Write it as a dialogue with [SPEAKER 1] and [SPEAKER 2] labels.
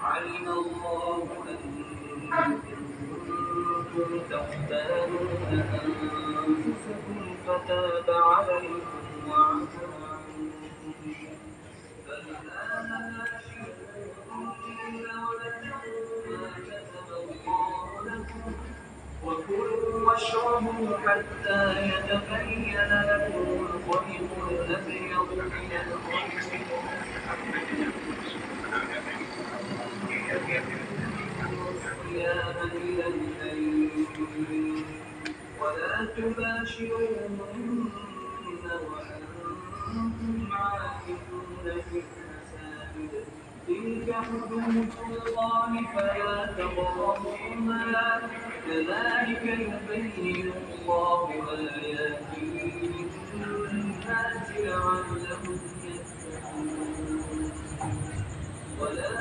[SPEAKER 1] علم الله أنكم تختانون أنفسكم فتاب عليكم وعفى عنكم فالآن باشروهن وابتغوا ما كتب الله لكم وكلوا واشربوا حتى يتبين لكم الخيط الأبيض من الخيط الصيام إلى الليل ولا تباشروهن وأنتم عاكفون في المساجد تلك حدود الله فلا تقربوها كذلك يبين الله آياته للناس لعلهم يتقون ولا